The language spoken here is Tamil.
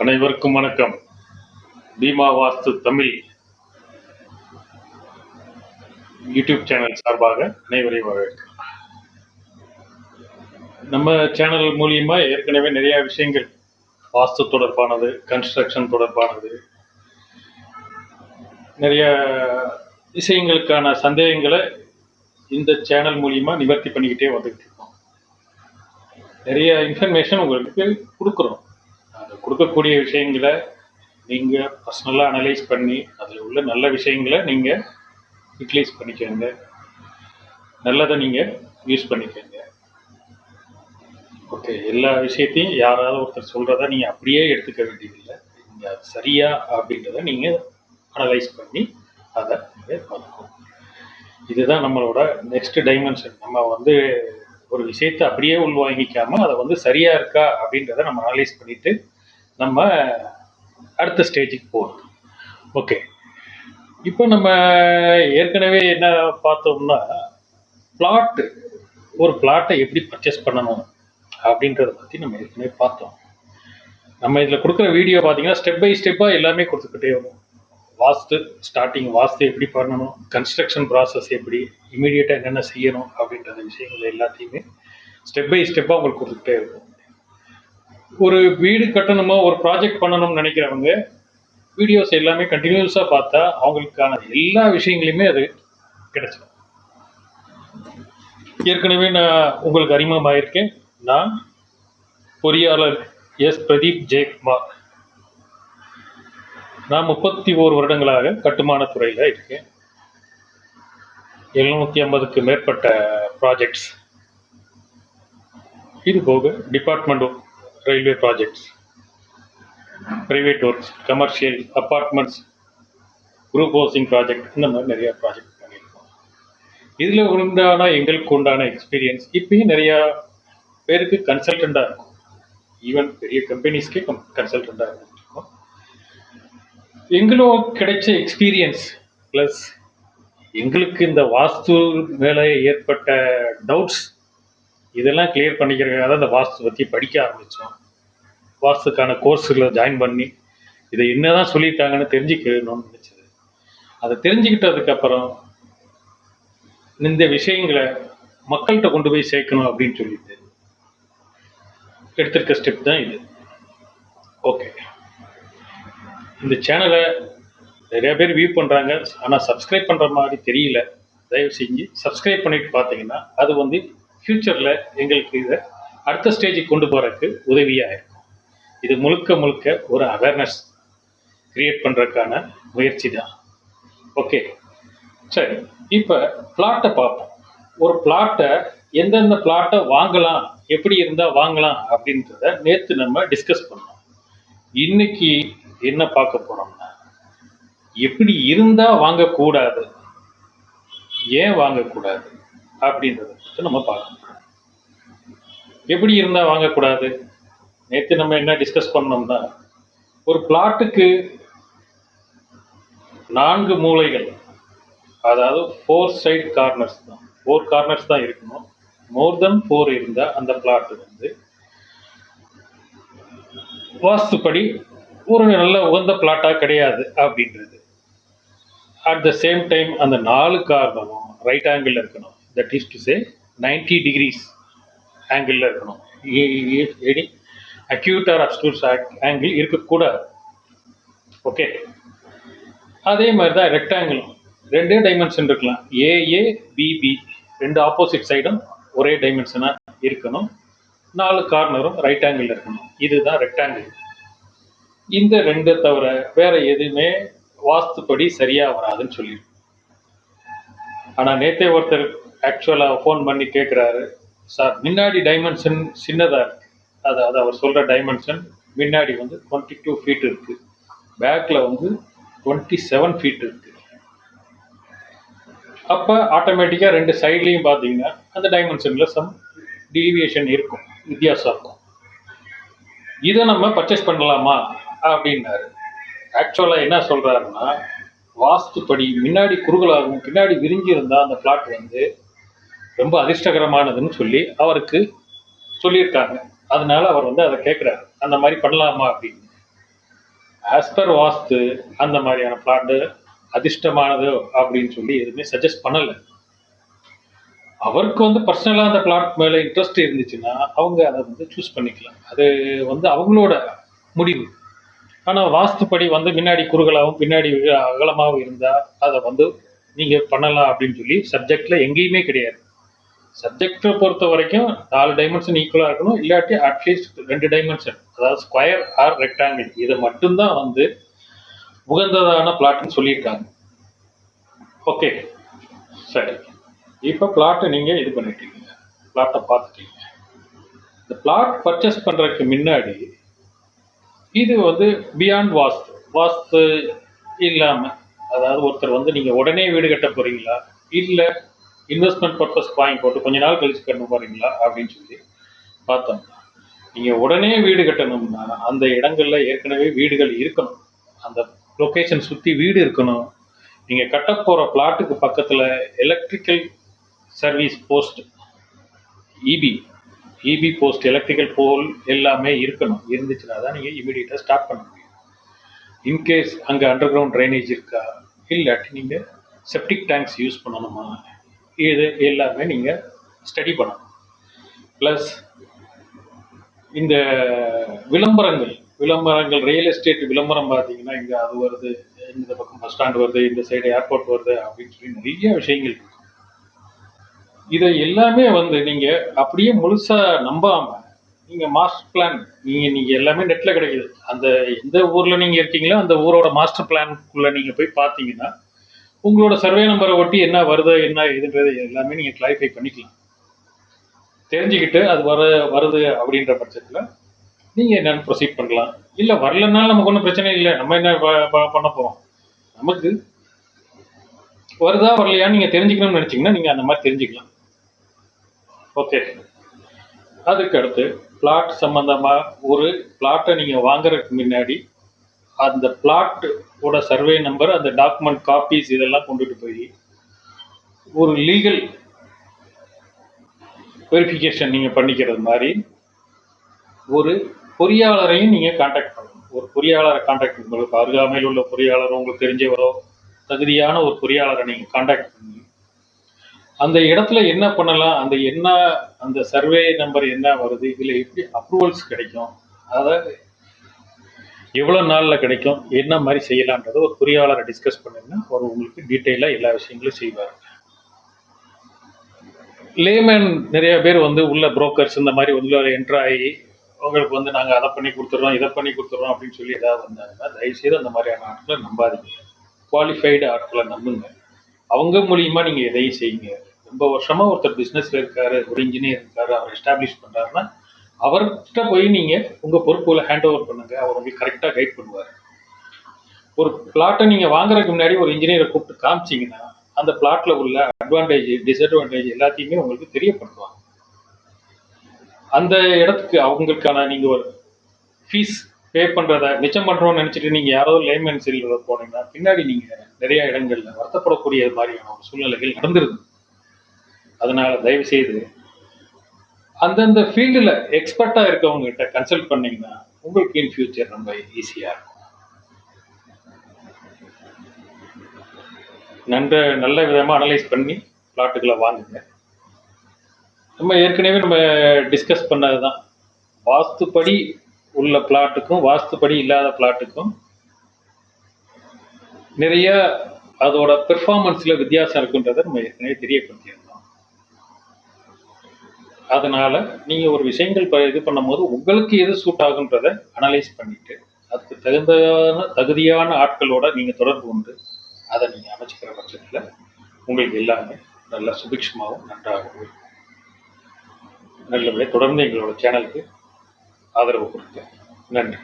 அனைவருக்கும் வணக்கம். பீமா வாஸ்து தமிழ் யூடியூப் சேனல் சார்பாக அனைவரையும் வரவேற்கிறேன். நம்ம சேனல் மூலியமா ஏற்கனவே நிறைய விஷயங்கள் வாஸ்து தொடர்பானது, கன்ஸ்ட்ரக்ஷன் தொடர்பானது, நிறைய விஷயங்களுக்கான சந்தேகங்களை இந்த சேனல் மூலியமா நிவர்த்தி பண்ணிக்கிட்டே வந்துட்டு இருக்கோம். நிறைய இன்ஃபர்மேஷன் உங்களுக்கு கொடுக்குறோம். அந்த கொடுக்கக்கூடிய விஷயங்களை நீங்கள் பர்சனலாக அனலைஸ் பண்ணி அதில் உள்ள நல்ல விஷயங்களை நீங்கள் யூட்டிலைஸ் பண்ணிக்கோங்க, நல்லதை நீங்கள் யூஸ் பண்ணிக்கோங்க. ஓகே, எல்லா விஷயத்தையும் யாராவது ஒருத்தர் சொல்கிறத நீங்கள் அப்படியே எடுத்துக்க வேண்டியதில்லை. நீங்கள் அது சரியா அப்படின்றத நீங்கள் அனலைஸ் பண்ணி அதை நீங்கள் பார்க்கணும். இதுதான் நம்மளோட நெக்ஸ்ட் டைமென்ஷன். நம்ம ஒரு விஷயத்தை அப்படியே உள்வாங்கிக்காமல் அதை சரியாக இருக்கா அப்படின்றத நம்ம அனலைஸ் பண்ணிவிட்டு நம்ம அடுத்த ஸ்டேஜுக்கு போகணும். ஓகே, இப்போ நம்ம ஏற்கனவே என்ன பார்த்தோம்னா, ஒரு பிளாட்டை எப்படி பர்ச்சேஸ் பண்ணணும் அப்படின்றத பற்றி நம்ம ஏற்கனவே பார்த்தோம். நம்ம இதில் கொடுக்குற வீடியோ பார்த்தீங்கன்னா ஸ்டெப் பை ஸ்டெப்பாக எல்லாமே கொடுத்துக்கிட்டே வரும். வாஸ்து எப்படி பண்ணணும், கன்ஸ்ட்ரக்ஷன் ப்ராசஸ் எப்படி, இமீடியட்டாக என்னென்ன செய்யணும் அப்படின்ற விஷயங்கள் எல்லாத்தையுமே ஸ்டெப் பை ஸ்டெப்பாக உங்களுக்கு கொடுத்துக்கிட்டே இருக்கும். ஒரு வீடு கட்டணுமோ, ஒரு ப்ராஜெக்ட் பண்ணணும்னு நினைக்கிறவங்க வீடியோஸ் எல்லாமே கண்டினியூஸாக பார்த்தா அவங்களுக்கான எல்லா விஷயங்களையுமே அது கிடைச்சிடும். ஏற்கனவே நான் உங்களுக்கு அறிமுகமாயிருக்கேன். நான் பொறியாளர் எஸ் பிரதீப் ஜெயக்குமார். நான் 31 வருடங்களாக கட்டுமான துறையில் இருக்கேன். 750க்கு மேற்பட்ட ப்ராஜெக்ட்ஸ், இது போக department railway projects, private works, commercial, apartments, group housing project, இந்த மாதிரி நிறையா ப்ராஜெக்ட் பண்ணியிருக்கோம். இதில் எங்களுக்கு உண்டான எக்ஸ்பீரியன்ஸ் இப்பயும் நிறையா பேருக்கு கன்சல்டண்ட்டாக இருக்கும். ஈவன் பெரிய கம்பெனிஸ்க்கே கன்சல்டண்ட்டாக இருக்கும். எங்களுக்கு கிடைச்ச எக்ஸ்பீரியன்ஸ் ப்ளஸ் எங்களுக்கு இந்த வாஸ்து மேலே ஏற்பட்ட டவுட்ஸ் இதெல்லாம் கிளியர் பண்ணிக்கிறதுக்காக தான் இந்த வாஸ்து பற்றி படிக்க ஆரம்பித்தோம். வாஸ்துக்கான கோர்ஸுகளை ஜாயின் பண்ணி இதை என்னதான் சொல்லியிருக்காங்கன்னு தெரிஞ்சுக்கணும்னு நினச்சது. அதை தெரிஞ்சுக்கிட்டதுக்கப்புறம் இந்த விஷயங்களை மக்கள்கிட்ட கொண்டு போய் சேர்க்கணும் அப்படின்னு சொல்லிட்டு எடுத்திருக்க ஸ்டெப் தான் இது. ஓகே, இந்த சேனலை நிறைய பேர் வியூ பண்ணுறாங்க, ஆனால் சப்ஸ்கிரைப் பண்ணுற மாதிரி தெரியல. தயவு செஞ்சு சப்ஸ்கிரைப் பண்ணிட்டு பார்த்தீங்கன்னா அது ஃப்யூச்சரில் எங்களுக்கு இதை அடுத்த ஸ்டேஜுக்கு கொண்டு போகிறதுக்கு உதவியாக இருக்கும். இது முழுக்க ஒரு அவேர்னஸ் கிரியேட் பண்ணுறதுக்கான முயற்சி தான். ஓகே, சரி, இப்போ பிளாட்டை பார்ப்போம். ஒரு பிளாட்டை எந்தெந்த பிளாட்டை வாங்கலாம், எப்படி இருந்தால் வாங்கலாம் அப்படின்றத நேற்று நம்ம டிஸ்கஸ் பண்ணோம். இன்னைக்கு என்ன பார்க்க போகிறோம்னா, எப்படி இருந்தால் வாங்கக்கூடாது, ஏன் வாங்கக்கூடாது அப்படின்றத பற்றி நம்ம பார்க்கணும். எப்படி இருந்தால் வாங்கக்கூடாது, நேற்று நம்ம என்ன டிஸ்கஸ் பண்ணோம்னா, ஒரு பிளாட்டுக்கு 4 மூலைகள், அதாவது 4 சைடு கார்னர்ஸ் தான், 4 கார்னர்ஸ் தான் இருக்கணும். மோர் தென் 4 இருந்தால் அந்த பிளாட்டு வாஸ்துப்படி ஒரு நல்ல உகந்த பிளாட்டாக கிடையாது அப்படின்றது. அட் த சேம் டைம் அந்த 4 கார்னரும் ரைட் ஆங்கிள் இருக்கணும். That is to say 90 degrees ஆங்கிளில் இருக்கணும். Any acute or obtuse angle இருக்கக்கூடாது. ஓகே, அதே மாதிரி தான் ரெக்டாங்கிள் 2 டைமென்ஷன் இருக்கலாம். ஏஏ பிபி 2 ஆப்போசிட் சைடும் ஒரே டைமென்ஷனாக இருக்கணும். 4 கார்னரும் ரைட் ஆங்கிள் இருக்கணும். இதுதான் ரெக்டாங்கிள். இந்த 2 தவிர வேற எதுவுமே வாஸ்துப்படி சரியா வராதுன்னு சொல்லிடும். ஆனால் நேற்றே ஒருத்தர் ஆக்சுவலாக ஃபோன் பண்ணி கேட்குறாரு, சார் முன்னாடி டைமென்ஷன் சின்னதாக இருக்குது, அதாவது அவர் சொல்கிற டைமென்ஷன் முன்னாடி 22 ஃபீட் இருக்குது, பேக்கில் 27 ஃபீட் இருக்குது. அப்போ ஆட்டோமேட்டிக்காக 2 சைட்லேயும் பார்த்தீங்கன்னா அந்த டைமென்ஷனில் சம் டீவியேஷன் இருக்கும், வித்தியாசம் இருக்கும். இதை நம்ம பர்ச்சேஸ் பண்ணலாமா அப்படின்னாரு. ஆக்சுவலாக என்ன சொல்கிறாருன்னா, வாஸ்துப்படி முன்னாடி குறுகலாகவும் பின்னாடி விரிஞ்சி இருந்தால் அந்த பிளாட் ரொம்ப அதிர்ஷ்டகரமானதுன்னு சொல்லி அவருக்கு சொல்லியிருக்காங்க. அதனால அவர் அதை கேட்குறாரு, அந்த மாதிரி பண்ணலாமா அப்படின்னு. ஆஸ் பர் வாஸ்து அந்த மாதிரியான பிளாட்டு அதிர்ஷ்டமானது அப்படின்னு சொல்லி எதுவுமே சஜஸ்ட் பண்ணலை. அவருக்கு வந்து பர்சனலாக அந்த பிளாட் மேலே இன்ட்ரெஸ்ட் இருந்துச்சுன்னா அவங்க அதை வந்து சூஸ் பண்ணிக்கலாம். அது வந்து அவங்களோட முடிவு. ஆனால் வாஸ்துப்படி வந்து முன்னாடி குறுகலாகவும் பின்னாடி அகலமாகவும் இருந்தால் அதை வந்து நீங்கள் பண்ணலாம் அப்படின்னு சொல்லி சப்ஜெக்டில் எங்கேயுமே கிடையாது. சப்ஜெக்டை பொறுத்த வரைக்கும் 4 டைமென்ஷன் ஈக்குவலாக இருக்கணும், இல்லாட்டி அட்லீஸ்ட் 2 டைமென்ஷன், அதாவது ஸ்கொயர் ஆர் ரெக்டாங்கிள், இதை மட்டும்தான் வந்து உகந்ததான பிளாட்னு சொல்லியிருக்காங்க. ஓகே, சரி. இப்போ பிளாட்டை நீங்கள் இது பண்ணிட்டீங்க, பிளாட்டை பார்த்துட்டீங்க. இந்த பிளாட் பர்ச்சேஸ் பண்ணுறதுக்கு முன்னாடி இது வந்து பியாண்ட் வாஸ்து, வாஸ்து இல்லாமல், அதாவது ஒருத்தர் வந்து நீங்கள் உடனே வீடு கட்ட போகிறீங்களா, இல்லை இன்வெஸ்ட்மெண்ட் பர்பஸ் வாங்கி போட்டு கொஞ்ச நாள் கழிச்சு கட்ட போகிறீங்களா அப்படின்னு சொல்லி பார்த்தோம்னா, நீங்கள் உடனே வீடு கட்டணும்னா அந்த இடங்களில் ஏற்கனவே வீடுகள் இருக்கணும், அந்த லொக்கேஷன் சுற்றி வீடு இருக்கணும். நீங்கள் கட்ட போகிற பிளாட்டுக்கு பக்கத்தில் electrical service post, EB post, electrical pole எல்லாமே இருக்கணும். இருந்துச்சுன்னா தான் நீங்கள் இமீடியட்டாக ஸ்டார்ட் பண்ண முடியும். இன்கேஸ் அங்கே அண்டர் கிரவுண்ட் ட்ரைனேஜ் இருக்கா, இல்லாட்டி நீங்கள் செப்டிக் டேங்க்ஸ் யூஸ் பண்ணணுமா, இது எல்லாமே நீங்கள் ஸ்டடி பண்ணணும். ப்ளஸ் இந்த விளம்பரங்கள் ரியல் எஸ்டேட் விளம்பரம் பார்த்தீங்கன்னா, இங்கே அது வருது, இந்த பக்கம் பஸ் ஸ்டாண்ட் வருது, இந்த சைடு ஏர்போர்ட் வருது அப்படின்னு சொல்லி நிறைய விஷயங்கள் இருக்கு. இதை எல்லாமே வந்து நீங்கள் அப்படியே முழுசாக நம்பாமல் நீங்கள் மாஸ்டர் பிளான், நீங்கள் எல்லாமே நெட்டில் கிடைக்குது, அந்த எந்த ஊரில் நீங்கள் இருக்கீங்களோ அந்த ஊரோட மாஸ்டர் பிளானுக்குள்ளே நீங்கள் போய் பார்த்தீங்கன்னா உங்களோட சர்வே நம்பரை ஒட்டி என்ன வருது என்ன இதுன்றது எல்லாமே நீங்கள் கிளாரிஃபை பண்ணிக்கலாம். தெரிஞ்சுக்கிட்டு அது வருது அப்படின்ற பட்சத்தில் நீங்கள் என்னென்னு ப்ரொசீட் பண்ணலாம். இல்லை வரலன்னாலும் நமக்கு ஒன்றும் பிரச்சனை இல்லை, நம்ம என்ன பண்ண போகிறோம், நமக்கு வருதா வரலையான்னு நீங்கள் தெரிஞ்சுக்கணும்னு நினச்சிங்கன்னா நீங்கள் அந்த மாதிரி தெரிஞ்சுக்கலாம். ஓகே, அதுக்கு அடுத்து பிளாட் சம்மந்தமாக ஒரு பிளாட்டை நீங்கள் வாங்குறதுக்கு முன்னாடி அந்த பிளாட்டோட சர்வே நம்பர், அந்த டாக்குமெண்ட் காப்பீஸ் இதெல்லாம் கொண்டுட்டு போய் ஒரு லீகல் வெரிஃபிகேஷன் நீங்கள் பண்ணிக்கிறது மாதிரி ஒரு பொறியாளரையும் நீங்கள் கான்டாக்ட் பண்ணணும். ஒரு பொறியாளரை கான்டாக்ட் பண்ணி, உங்களுக்கு அருகாமையில் உள்ள பொறியாளரோ உங்களுக்கு தெரிஞ்சவரோ தகுதியான ஒரு பொறியாளரை நீங்கள் கான்டாக்ட் பண்ணி அந்த இடத்துல என்ன பண்ணலாம், அந்த சர்வே நம்பர் என்ன வருது, இதில் எப்படி அப்ரூவல்ஸ் கிடைக்கும், அதாவது எவ்வளோ நாளில் கிடைக்கும், என்ன மாதிரி செய்யலான்றதை ஒரு பொறியாளரை டிஸ்கஸ் பண்ணிங்கன்னா அவர் உங்களுக்கு டீட்டெயிலாக எல்லா விஷயங்களும் செய்வார். லேமேன் நிறைய பேர் வந்து உள்ள புரோக்கர்ஸ் இந்த மாதிரி உள்ள என்ட்ராகி உங்களுக்கு வந்து நாங்கள் அதை பண்ணி கொடுத்துட்றோம் இதை பண்ணி கொடுத்துட்றோம் அப்படின்னு சொல்லி ஏதாவது வந்தாங்கன்னா தயவுசெய்து அந்த மாதிரியான ஆட்களை நம்பாதீங்க. குவாலிஃபைடு ஆட்களை நம்புங்க. அவங்க மூலியமா நீங்கள் எதையும் செய்யுங்க. ரொம்ப வருஷமாக ஒருத்தர் பிஸ்னஸில் இருக்காரு, ஒரு இன்ஜினியர் இருக்காரு, அவர் எஸ்டாப்ளிஷ் பண்ணுறாருன்னா அவர்கிட்ட போய் நீங்கள் உங்கள் பொறுப்புகளை ஹேண்ட் ஓவர் பண்ணுங்கள். அவர் உங்களுக்கு கரெக்டாக கைட் பண்ணுவார். ஒரு பிளாட்டை நீங்கள் வாங்குறதுக்கு முன்னாடி ஒரு இன்ஜினியரை கூப்பிட்டு காமிச்சிங்கன்னா அந்த பிளாட்டில் உள்ள அட்வான்டேஜ் டிஸ்அட்வான்டேஜ் எல்லாத்தையுமே உங்களுக்கு தெரியப்படுத்துவாங்க. அந்த இடத்துக்கு அவங்களுக்கான நீங்கள் ஒரு ஃபீஸ் பே பண்ணுறத மிச்சம் பண்ணுறோன்னு நினச்சிட்டு நீங்கள் யாரோ லேமேன் செல்லில் போனீங்கன்னா பின்னாடி நீங்கள் நிறைய இடங்களில் வருத்தப்படக்கூடிய மாதிரியான ஒரு சூழ்நிலைகள் நடந்துருது. அதனால் தயவுசெய்து அந்தந்த ஃபீல்டில் எக்ஸ்பர்ட்டாக இருக்கவங்ககிட்ட கன்சல்ட் பண்ணிங்கன்னா உங்களுக்கு இன் ஃபியூச்சர் ரொம்ப ஈஸியாக இருக்கும். நல்ல விதமாக அனலைஸ் பண்ணி பிளாட்டுகளை வாங்குங்க. நம்ம ஏற்கனவே டிஸ்கஸ் பண்ணது தான், வாஸ்துப்படி உள்ள பிளாட்டுக்கும் வாஸ்துப்படி இல்லாத பிளாட்டுக்கும் நிறைய அதோட பெர்ஃபார்மன்ஸில் வித்தியாசம் இருக்குன்றதை நம்ம ஏற்கனவே தெரியப்படுத்தியிருந்தோம். அதனால் நீங்கள் ஒரு விஷயங்கள் இது பண்ணும்போது உங்களுக்கு எது சூட் ஆகுன்றதை அனலைஸ் பண்ணிவிட்டு அதுக்கு தகுதியான ஆட்களோட நீங்கள் தொடர்பு கொண்டு அதை நீங்கள் அமைச்சிக்கிற பட்சத்தில் உங்களுக்கு எல்லாமே நல்லா சுபிக்ஷமாகவும் நன்றாகவும் இருக்கும். நல்லபடியாக தொடர்ந்து எங்களோட சேனலுக்கு ஆதரவு கொடுங்க. நன்றி.